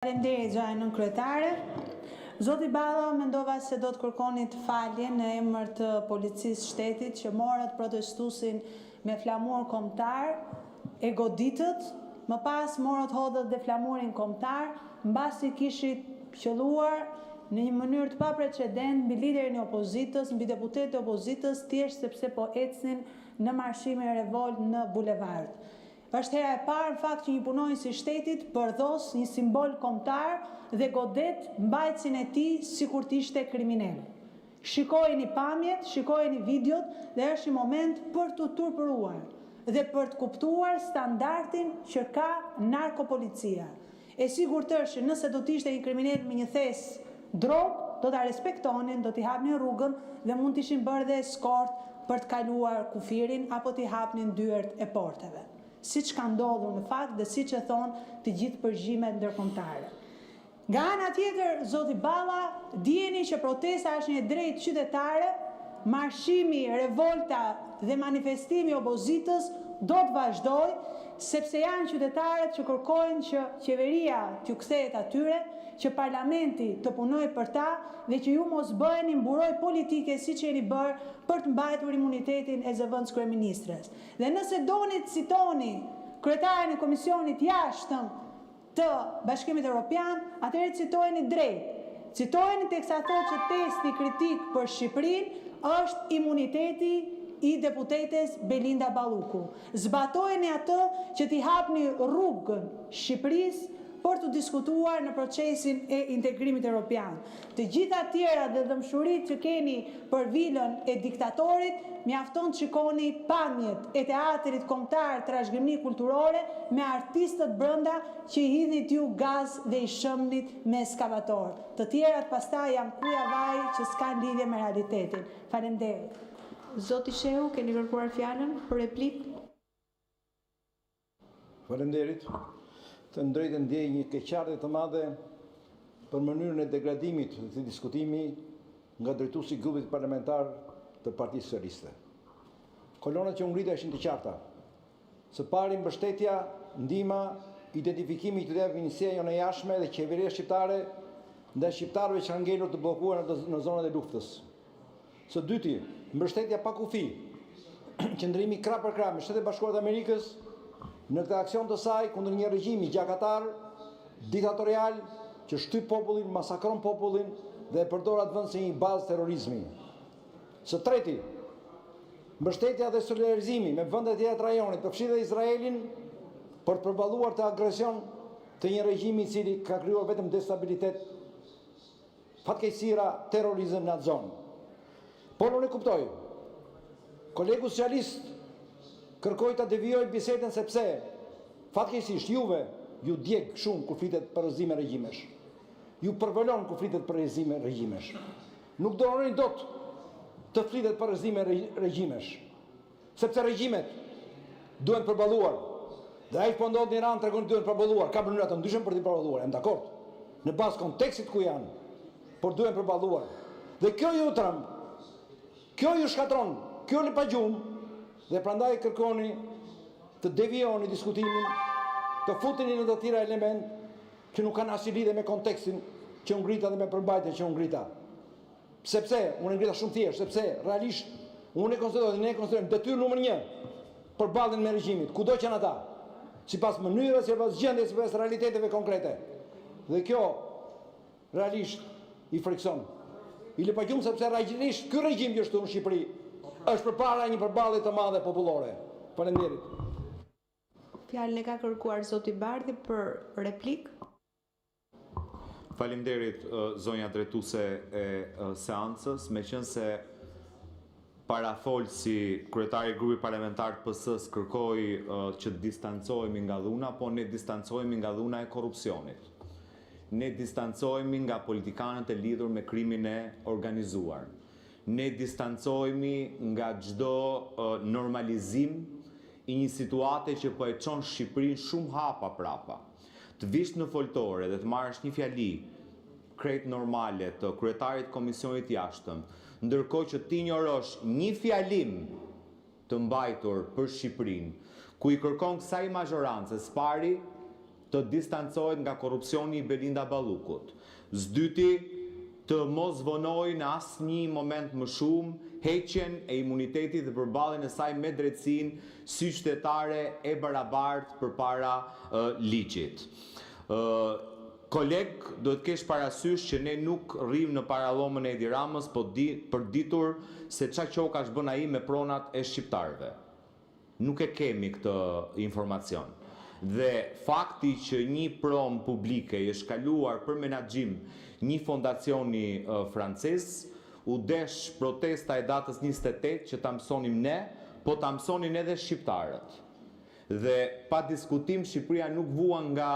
Faleminderit zonja nën kryetare. Zoti Balla mendova se do të kërkonit falje në emër të policisë shtetit që morët protestuesin me flamur kombëtar e goditët, më pas morët hodhët dhe flamurin kombëtar, mbasi kishit qelluar në një mënyrë të paprecedent mbi liderin e opozitës, mbi deputetët e opozitës, thjesht sepse po ecnin në marshime revolt në bulevard. Është hera e parë në fakt që një punonjës i shtetit përdhos një simbol kombëtar dhe godet mbajtësin e tij sikur të ishte kriminal. Shikojeni pamjet, shikojeni videot dhe është një moment për të turpëruar dhe për të kuptuar standardin që ka narkopolicia. E sigurt është që nëse do të ishte një kriminal me një thes drogë, do ta respektonin, do t'i hapnin rrugën dhe mund të ishin bërë dhe eskort për të kaluar kufirin apo t'i hapnin dyert e porteve. Siç ka ndodhur në fakt dhe siç e thonë të gjithë përgjigjet ndërkombëtare. Nga ana tjetër, zoti Balla, dijeni që protesta është një drejtë qytetare, marshimi, revolta dhe manifestimi i opozitës do të vazhdojë, sepse janë qytetarët që kërkojnë që qeveria t'ju kthehet atyre, që parlamenti të punojë për ta dhe që ju mos bëheni mburoj politike siç jeni bërë për të mbajtur imunitetin e zëvendës kryeministres. Dhe nëse doni të citoni kryetarin e komisionit jashtëm të Bashkimit Evropian, atëherë citojeni drejt. Citojeni teksa thotë që testi kritik për Shqipërinë është imuniteti i deputetes Belinda Balluku. Zbatojeni atë që t'i hapni rrugën Shqipërisë për të diskutuar në procesin e integrimit evropian. Të gjitha tjera dhe dëmshurit që keni për vilën e diktatorit, mjafton të shikoni pamjet e teatrit kombëtar trashëgimi kulturore me artistët brenda që i hidhnit ju gaz dhe i shëmnit me eskavator. Të tjerat pastaj janë kuja vaj që s'kan lidhje me realitetin. Faleminderit. Zoti Shehu, keni kërkuar fjalën për replikë? Faleminderit. Të drejtën ndjej një keqardhje të madhe për mënyrën e degradimit të këtij diskutimi nga drejtuesi i grupit parlamentar të Partisë Socialiste. Kolonat që u ngritën ishin të qarta. Së pari mbështetja, ndihma, identifikimi i qytetarëve të Ministria jonë e jashtme dhe qeveria shqiptare ndaj shqiptarëve që kanë ngelur të bllokuar në zonat e luftës. Së dyti, mbështetja pa kufi, qëndrimi krah për krah me Shtetet Bashkuara të Amerikës në këtë aksion të saj kundër një regjimi gjakatar, diktatorial, që shtyp popullin, masakron popullin dhe e përdor atë vend si një bazë terrorizmi. Së treti, mbështetja dhe solidarizimi me vendet e tjera të rajonit, përfshirë dhe Izraelin, për të përballuar të agresion të një regjimi i cili ka krijuar vetëm destabilitet, fatkeqësira, terrorizëm në atë zonë. Por unë e kuptoj. Kolegu socialist kërkoj të devijoj bisedën sepse fatkeqësisht juve ju djeg shumë kur flitet për rrëzime regjimesh. Ju përvolon kur flitet për rrëzime regjimesh. Nuk doronini dot të flitet për rrëzime regjimesh. Sepse regjimet duhen përballuar. Dhe ai po ndodh në Iran tregon duhen përballuar. Ka mënyra të ndryshme për të përballuar, jam dakord. Në bazë kontekstit ku janë, por duhen përballuar. Dhe kjo ju tremb. Kjo ju shkatron, kjo li pa gjumë. Dhe prandaj kërkoni të devijoni diskutimin, të futeni në të tjera element që nuk kanë asnjë lidhje me kontekstin që u ngrita dhe me përmbajtjen që u ngrita. Sepse unë ngrita shumë thjesht, sepse realisht unë e konsideroj, ne e konsiderojmë detyrë numër 1 përballjen me regjimin, kudo që janë ata, sipas mënyrës, sipas gjendjes, sipas realiteteve konkrete. Dhe kjo realisht i frikson. I lë pa gjumë sepse realisht ky regjim që është në Shqipëri është përpara një përballje të madhe popullore. Faleminderit. Fjalën e ka kërkuar zoti Bardhi për replikë. Faleminderit zonja drejtuese e seancës, meqense parafolsi kryetari i grupit parlamentar të PS-s kërkoi që të distancohemi nga dhuna, po ne distancohemi nga dhuna e korrupsionit. Ne distancohemi nga politikanët e lidhur me krimin e organizuar. Ne distancohemi nga çdo normalizim i një situate që po e çon Shqipërinë shumë hapa prapa. Të vish në foltore dhe të marrësh një fjali krejt normale të kryetarit komisionit jashtëm, ndërkohë që ti injorosh një fjalim të mbajtur për Shqipërinë, ku i kërkon kësaj majorancës pari të distancohet nga korrupsioni i Belinda Ballukut. S'dyti, të mos vonoj në asnjë moment më shumë heqjen e imunitetit dhe përballjen e saj me drejtësinë si qytetare e barabartë përpara ligjit. Koleg, do të kesh parasysh që ne nuk rrim në parallomën e Edi Ramës, po për ditur se çka qoka është bën ai me pronat e shqiptarëve. Nuk e kemi këtë informacion. Dhe fakti që një pronë publike i është kaluar për menaxhim një fondacioni francez, u desh protesta e datës 28 që ta mësonim ne, po ta mësonin edhe shqiptarët. Dhe pa diskutim Shqipëria nuk vuan nga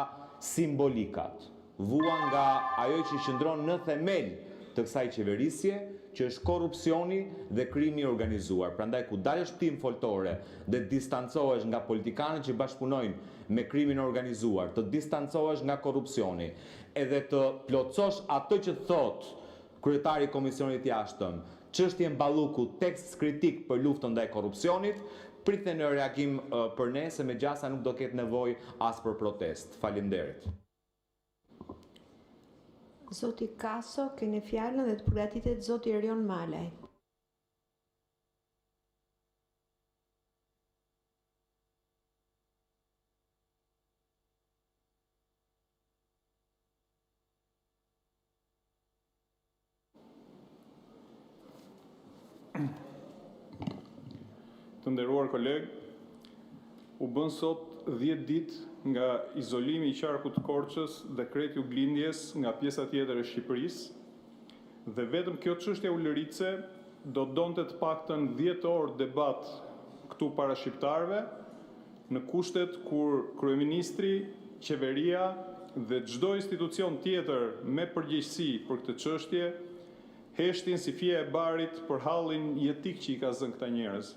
simbolikat, vuan nga ajo që qëndron në themel të kësaj qeverisje, që është korrupsioni dhe krimi organizuar. Prandaj ku dalësh tim foltore dhe distancohesh nga politikanët që bashkëpunojnë me krimin organizuar, të distancohesh nga korrupsioni, edhe të plotësosh atë që thot kryetari i Komisionit Jashtëm, çështjen Ballukut, tekst kritik për luftën ndaj korrupsionit, pritën në reagim për ne, se me gjasa nuk do ketë nevojë as për protest. Faleminderit. Zoti Kaso, keni fjalën dhe të përgatitet zoti Erion Malaj. Të nderuar koleg, u bën sot 10 ditë nga izolimi i qarkut Korçës dhe kreti u glindjes nga pjesa tjetër e Shqipërisë, dhe vetëm kjo çështje ulëritse do donte të paktën 10 orë debat këtu para shqiptarëve, në kushtet kur kryeministri, qeveria dhe çdo institucion tjetër me përgjegjësi për këtë çështje heshtin si fije e barit për hallin jetik që i ka zënë këta njerëz.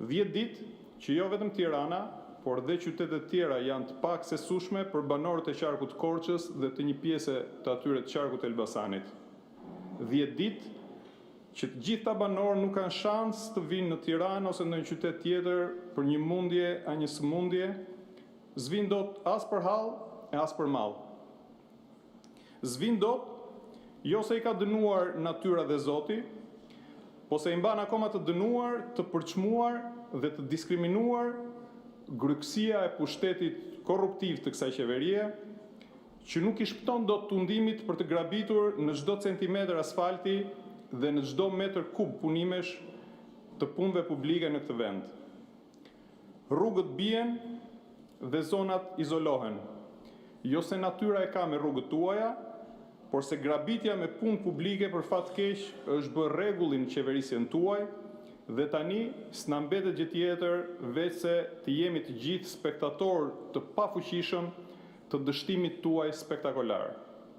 10 ditë që jo vetëm Tirana, por dhe qytetet tjera janë të pak sesueshme për banorët e qarkut Korçës dhe të një pjese të atyre të qarkut Elbasanit. 10 ditë që të gjitha banorë nuk kanë shans të vinë në Tiranë ose në një qytet tjetër për një mundje a një sëmundje, s'vin dot as për hall e as për mall. S'vin dot jo se i ka dënuar natyra dhe Zoti, po se i mban akoma të dënuar, të përçmuar dhe të diskriminuar grykësia e pushtetit korruptiv të kësaj qeverie, që nuk i shpëton dot tundimit për të grabitur në çdo centimetër asfalti dhe në çdo metër kub punimesh të punëve publike në këtë vend. Rrugët bien dhe zonat izolohen. Jo se natyra e ka me rrugët tuaja, por se grabitja me punë publike për fat keq është bërë rregullin në qeverisjen tuaj, dhe tani s'na mbetet gjë tjetër veç se të jemi të gjithë spektatorë të pafuqishëm të dështimit tuaj spektakolar.